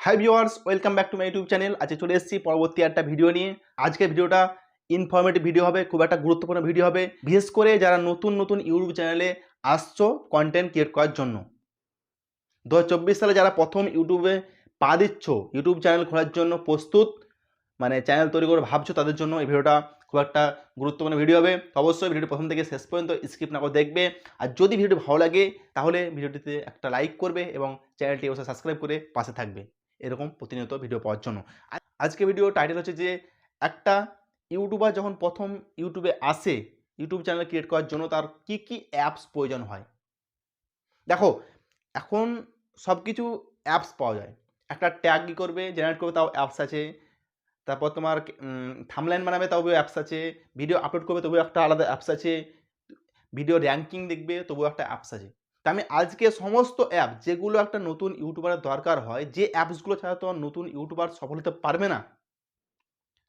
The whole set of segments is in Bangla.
Hi viewers, welcome back to my YouTube channel. আজকে চলে এসেছি পরবর্তী একটা ভিডিও নিয়ে। আজকের ভিডিওটা ইনফরমেটিভ ভিডিও হবে, খুব একটা গুরুত্বপূর্ণ ভিডিও হবে, বিশেষ করে যারা নতুন নতুন ইউটিউব চ্যানেলে আসছো কন্টেন্ট ক্রিয়েট করার জন্য। 2024 সালে যারা প্রথম ইউটিউবে পা দিচ্ছ, ইউটিউব চ্যানেল খোলার জন্য প্রস্তুত, মানে চ্যানেল তৈরি করে ভাবছো, তাদের জন্য এই ভিডিওটা খুব একটা গুরুত্বপূর্ণ ভিডিও হবে। তো অবশ্যই ভিডিওটি প্রথম থেকে শেষ পর্যন্ত স্কিপ না করে দেখবে। আর যদি ভিডিওটি ভালো লাগে তাহলে ভিডিওটিতে একটা লাইক করবে এবং চ্যানেলটি অবশ্যই সাবস্ক্রাইব করে পাশে থাকবে এরকম প্রতিনিয়ত ভিডিও পাওয়ার জন্য। আজকে ভিডিও টাইটেল হচ্ছে যে একটা ইউটিউবার যখন প্রথম ইউটিউবে আসে ইউটিউব চ্যানেল ক্রিয়েট করার জন্য তার কি কি অ্যাপস প্রয়োজন হয়। দেখো, এখন সব কিছু অ্যাপস পাওয়া যায়। একটা ট্যাগ কি করবে, জেনারেট করবে, তাও অ্যাপস আছে। তারপর তোমার থাম্বনেইল বানাবে, তবুও অ্যাপস আছে। ভিডিও আপলোড করবে, তবুও একটা আলাদা অ্যাপস আছে। ভিডিও র্যাঙ্কিং দেখবে, তবুও একটা অ্যাপস আছে। তা আমি আজকে সমস্ত অ্যাপ যেগুলো একটা নতুন ইউটিউবারের দরকার হয়, যে অ্যাপসগুলো ছাড়া তোমার নতুন ইউটিউবার সফল হতে পারবে না,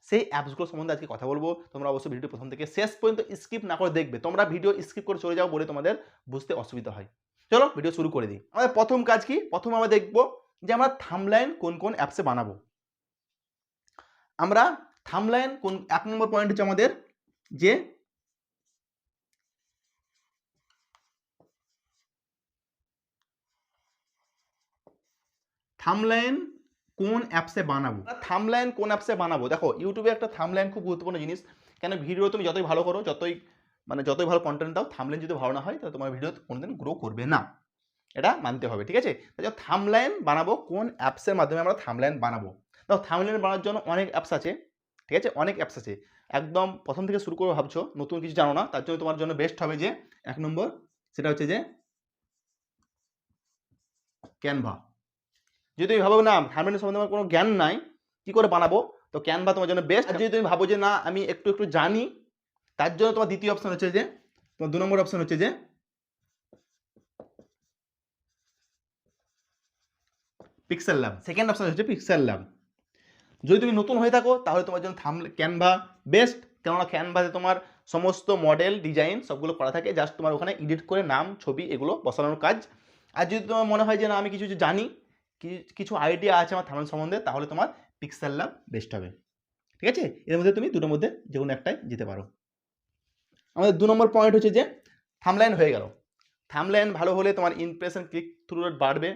সেই অ্যাপসগুলো সম্বন্ধে আজকে কথা বলবো। তোমরা অবশ্যই ভিডিও প্রথম থেকে শেষ পর্যন্ত স্কিপ না করে দেখবে। তোমরা ভিডিও স্কিপ করে চলে যাও বলে তোমাদের বুঝতে অসুবিধা হয়। চলো ভিডিও শুরু করে দিই। আমাদের প্রথম কাজ কি, প্রথম আমরা দেখবো যে আমরা থাম্বনেইল কোন কোন অ্যাপসে বানাবো। আমরা থাম্বনেইল কোন, 1 নম্বর পয়েন্ট হচ্ছে আমাদের যে থাম্বনেইল কোন অ্যাপসে বানাবো। থাম্বনেইল কোন অ্যাপসে বানাবো, দেখো ইউটিউবে একটা থাম্বনেইল খুব গুরুত্বপূর্ণ জিনিস। কেন, ভিডিও তুমি যতই ভালো করো, যতই ভালো কন্টেন্ট দাও, থাম্বনেইল যদি ভালো না হয় তাহলে তোমার ভিডিও কোনোদিন গ্রো করবে না। এটা মানতে হবে, ঠিক আছে? তাই থাম্বনেইল বানাবো কোন অ্যাপসের মাধ্যমে আমরা থাম্বনেইল বানাবো। দেখো, থাম্বনেইল বানানোর জন্য অনেক অ্যাপস আছে, ঠিক আছে? অনেক অ্যাপস আছে। একদম প্রথম থেকে শুরু করে ভাবছো, নতুন কিছু জানো না, তার জন্য তোমার জন্য বেস্ট হবে যে 1 নম্বর, সেটা হচ্ছে যে ক্যানভা। যদি তুমি ভাবো না থাম্বনেইল সম্বন্ধে আমার কোনো জ্ঞান নাই, কি করে বানাবো, তো ক্যানভা তোমার জন্য বেস্ট। আর যদি তুমি ভাবো যে না আমি একটু একটু জানি, তার জন্য তোমার দ্বিতীয় অপশন হচ্ছে যে, তোমার 2 নম্বর অপশন হচ্ছে যে পিক্সেল ল্যাব। সেকেন্ড অপশন হচ্ছে পিক্সেল ল্যাব। যদি তুমি নতুন হয়ে থাকো তাহলে তোমার জন্য ক্যানভা বেস্ট, কেননা ক্যানভাতে তোমার সমস্ত মডেল ডিজাইন সবগুলো করা থাকে, জাস্ট তোমার ওখানে এডিট করে নাম ছবি এগুলো বসানোর কাজ। আর যদি তোমার মনে হয় যে না আমি কিছু কিছু জানি, কিছু আইডিয়া আছে আমার থাম্বনেইল সম্বন্ধে, তাহলে তোমার পিক্সেল ল্যাব বেস্ট হবে, ঠিক আছে? এর মধ্যে তুমি দুটোর মধ্যে যে কোনো একটাই যেতে পারো। আমাদের 2 নম্বর পয়েন্ট হচ্ছে যে থাম্বনেইল হয়ে গেল। থাম্বনেইল ভালো হলে তোমার ইমপ্রেশন, ক্লিক থ্রু রেট বাড়বে,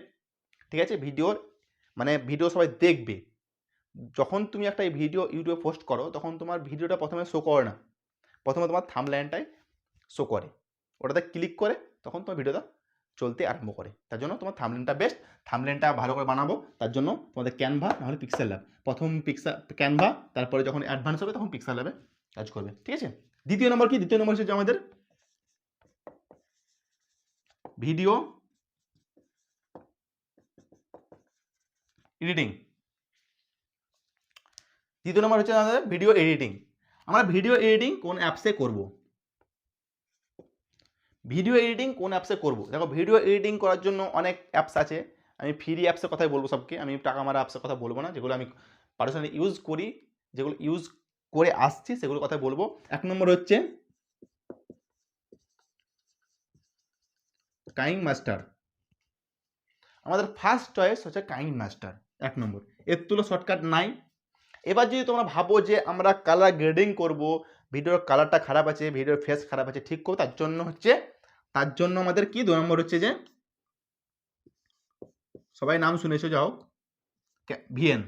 ঠিক আছে? ভিডিও সবাই দেখবে। যখন তুমি একটা ভিডিও ইউটিউবে পোস্ট করো তখন তোমার ভিডিওটা প্রথমে শো করে না, প্রথমে তোমার থাম্বনেইলটাই শো করে। ওটাতে ক্লিক করে তখন তোমার ভিডিওটা চলতে আরম্ভ করে। তার জন্য তোমার থাম্বনেইলটা বেস্ট। থাম্বনেইলটা ভালো করে বানাবো তার জন্য তোমাদের ক্যানভা নাহলে পিক্সেল ল্যাব। প্রথম ক্যানভা, তারপরে যখন অ্যাডভান্স হবে তখন পিক্সেল ল্যাবে কাজ করবে, ঠিক আছে? দ্বিতীয় নম্বর কি, দ্বিতীয় নম্বর হচ্ছে আমাদের ভিডিও এডিটিং। দ্বিতীয় নম্বর হচ্ছে আমাদের ভিডিও এডিটিং। আমরা ভিডিও এডিটিং কোন অ্যাপসে করব, ভিডিও এডিটিং কোন অ্যাপসে করব। দেখো, ভিডিও এডিটিং করার জন্য অনেক অ্যাপস আছে। আমি ফ্রি অ্যাপসের কথাই বলবো সবকে, আমি টাকা মারা অ্যাপসের কথা বলবো না। যেগুলো আমি পার্সোনালি ইউজ করি, যেগুলো ইউজ করে আসছি সেগুলোর কথা বলবো। 1 নম্বর হচ্ছে কাইন মাস্টার। আমাদের ফার্স্ট চয়েস হচ্ছে কাইন মাস্টার, 1 নম্বর। এর তুলো শর্টকাট নাই। এবার যদি তোমরা ভাবো যে আমরা কালার গ্রেডিং করব, ভিডিওর কালারটা খারাপ আছে, ভিডিওর ফেস খারাপ আছে, ঠিক করবো, তার জন্য আমাদের কি 2 নম্বর হচ্ছে যে, সবাই নাম শুনেছো, যাও ভিএন।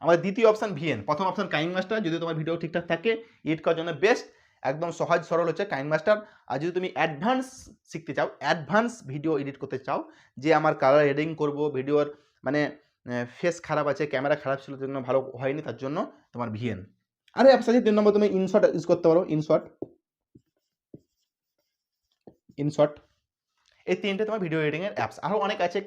আমাদের দ্বিতীয় অপশান ভিএন, প্রথম অপশান কাইন মাস্টার। যদি তোমার ভিডিও ঠিকঠাক থাকে, এডিট করার জন্য বেস্ট, একদম সহজ সরল হচ্ছে কাইন মাস্টার। আর যদি তুমি অ্যাডভান্স শিখতে চাও, অ্যাডভান্স ভিডিও এডিট করতে চাও, যে আমার কালার এডিটিং করব, ভিডিওর মানে ফেস খারাপ আছে, ক্যামেরা খারাপ ছিল, জন্য ভালো হয়নি, তার জন্য তোমার ভিএন। আরে অ্যাপস আছে 3 নম্বর, তুমি ইনশট ইউজ করতে পারো। ইনশট এই 3টে তোমার ভিডিও এডিটিংয়ের অ্যাপস। আরও অনেক আছে,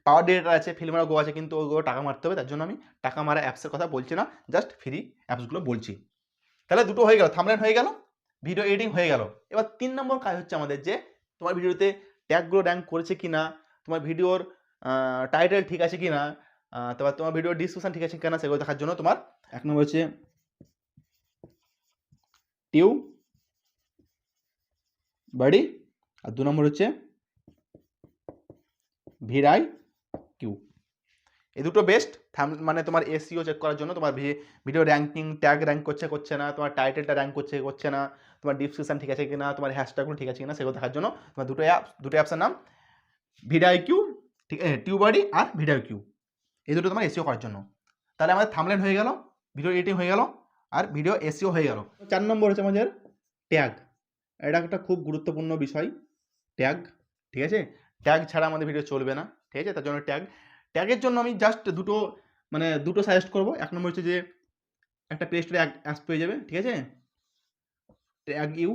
পাওয়ার ডিরেক্টর আছে, ফিল্মারা গো আছে, কিন্তু ওইগুলো টাকা মারতে হবে, তার জন্য আমি টাকা মারা অ্যাপসের কথা বলছি না, জাস্ট ফ্রি অ্যাপসগুলো বলছি। তাহলে দুটো হয়ে গেল, থাম্বনেইল হয়ে গেল, ভিডিও এডিটিং হয়ে গেল। এবার 3 নম্বর কাজ হচ্ছে আমাদের যে তোমার ভিডিওতে ট্যাগগুলো র্যাঙ্ক করেছে কিনা, তোমার ভিডিওর টাইটেল ঠিক আছে কিনা, তারপর তোমার ভিডিওর ডিসক্রিপশন ঠিক আছে কিনা, সেগুলো দেখার জন্য তোমার 1 নম্বর হচ্ছে টিউ বাডি, আর 2 নম্বর হচ্ছে ভিরাই কিউ। এই দুটো বেস্ট মানে তোমার এসইও চেক করার জন্য, তোমার ভিডিও র্যাঙ্কিং ট্যাগ র্যাঙ্ক করছে না, তোমার টাইটেলটা র্যাঙ্ক করছে না, তোমার ডিসক্রিপশন ঠিক আছে কিনা, তোমার হ্যাশট্যাগুলো ঠিক আছে কিনা, সেগুলো দেখার জন্য তোমার দুটো অ্যাপসের নাম ভিডিআইকিউ, ঠিক আছে, টিউবাডি আর ভিডিআইকিউ, এই দুটো তোমার এসইও করার জন্য। তাহলে আমাদের থাম্বনেল হয়ে গেল, ভিডিও এডিটিং হয়ে গেল, আর ভিডিও এসইও হয়ে গেল। 4 নম্বর হচ্ছে আমাদের ট্যাগ। এটা একটা খুব গুরুত্বপূর্ণ বিষয়, ট্যাগ, ঠিক আছে। ট্যাগ ছাড়া আমাদের ভিডিও চলবে না, ঠিক আছে। তার জন্য ট্যাগের জন্য আমি জাস্ট দুটো সাজেস্ট করবো। 1 নম্বর হচ্ছে যে একটা প্লে স্টোরে অ্যাপস পেয়ে যাবে, ঠিক আছে, ট্যাগ ইউ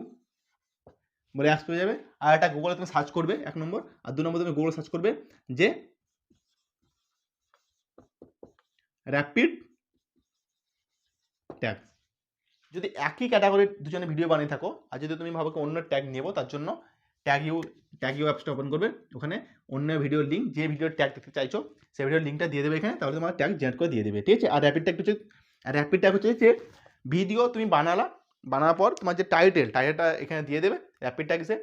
বলে অ্যাপস পেয়ে যাবে। আর একটা গুগলে তুমি সার্চ করবে 1 নম্বর, আর 2 নম্বর তুমি গুগলে সার্চ করবে যে র্যাপিড ট্যাগ। যদি একই ক্যাটাগরির দুজনে ভিডিও বানিয়ে থাকো, আর যদি তুমি ভাবো অন্য ট্যাগ নেবো, তার জন্য ট্যাগ ইউ অ্যাপসটা ওপেন করবে, ওখানে অন্য ভিডিওর লিঙ্ক, যে ভিডিওর ট্যাগ দেখতে চাইছো সেই ভিডিওর লিঙ্কটা দিয়ে দেবে এখানে, তাহলে তোমার ট্যাগ জেনারেট করে দিয়ে দেবে, ঠিক আছে। আর র্যাপিড ট্যাগ হচ্ছে যে ভিডিও তুমি বানানোর পর তোমার যে টাইটেলটা এখানে দিয়ে দেবে, র্যাপিড ট্যাগসে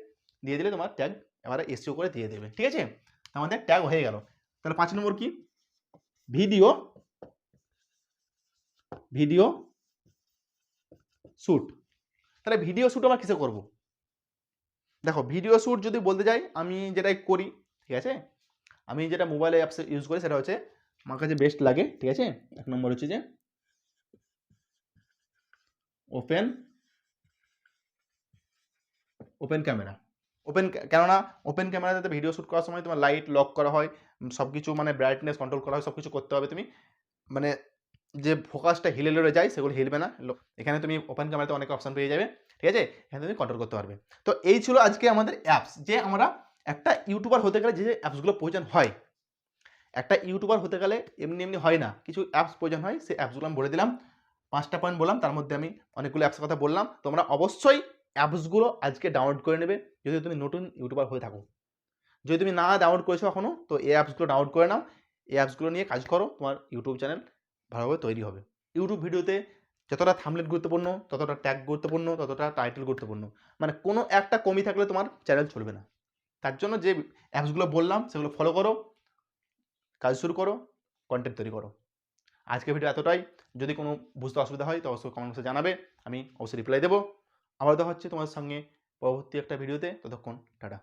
দিয়ে দিলে তোমার ট্যাগ এবারে এসইও করে দিয়ে দেবে, ঠিক আছে। আমাদের ট্যাগ হয়ে গেল। তাহলে 5 নম্বর কি, ভিডিও শ্যুট। তাহলে ভিডিও শ্যুট আমরা কিসে করব? দেখো, ভিডিও শ্যুট যদি বলতে যাই, আমি যেটাই করি, ঠিক আছে, আমি যেটা মোবাইলে অ্যাপস ইউজ করি সেটা হচ্ছে আমার কাছে বেস্ট লাগে, ঠিক আছে। 1 নম্বর হচ্ছে যে ওপেন ক্যামেরা। কেননা ওপেন ক্যামেরাতে ভিডিও শ্যুট করার সময় তোমার লাইট লক করা হয়, সব কিছু মানে ব্রাইটনেস কন্ট্রোল করা হয়, সব কিছু করতে হবে তুমি, মানে যে ফোকাসটা হিলে লড়ে যায় সেগুলো হিলবে না। এখানে তুমি ওপেন ক্যামেরাতে অনেক অপশান পেয়ে যাবে, ঠিক আছে, এখানে তুমি কন্ট্রোল করতে পারবে। তো এই ছিল আজকে আমাদের অ্যাপস, যে আমরা একটা ইউটিউবার হতে গেলে যে অ্যাপসগুলো প্রয়োজন হয়। একটা ইউটিউবার হতে গেলে এমনি হয় না, কিছু অ্যাপস প্রয়োজন হয়, সেই অ্যাপসগুলো আমি বলে দিলাম। 5টা পয়েন্ট বললাম, তার মধ্যে আমি অনেকগুলো অ্যাপসের কথা বললাম। তোমরা অবশ্যই অ্যাপসগুলো আজকে ডাউনলোড করে নেবে যদি তুমি নতুন ইউটিউবার হয়ে থাকো। যদি তুমি না ডাউনলোড করেছো এখনও, তো এই অ্যাপসগুলো ডাউনলোড করে নাও, এই অ্যাপসগুলো নিয়ে কাজ করো, তোমার ইউটিউব চ্যানেল ভালোভাবে তৈরি হবে। ইউটিউব ভিডিওতে যতটা থাম্বনেল গুরুত্বপূর্ণ, ততটা ট্যাগ গুরুত্বপূর্ণ, ততটা টাইটেল গুরুত্বপূর্ণ, মানে কোনো একটা কমই থাকলে তোমার চ্যানেল চলবে না। তার জন্য যে অ্যাপসগুলো বললাম সেগুলো ফলো করো, কাজ শুরু করো, কন্টেন্ট তৈরি করো। আজকের ভিডিও এতটাই। যদি কোনো বুঝতে অসুবিধা হয় তো অবশ্যই কমেন্ট বক্সে জানাবে, আমি অবশ্যই রিপ্লাই দেবো। আবার দেখা হচ্ছে তোমার সঙ্গে পরবর্তী একটা ভিডিওতে। ততক্ষণ টাটা।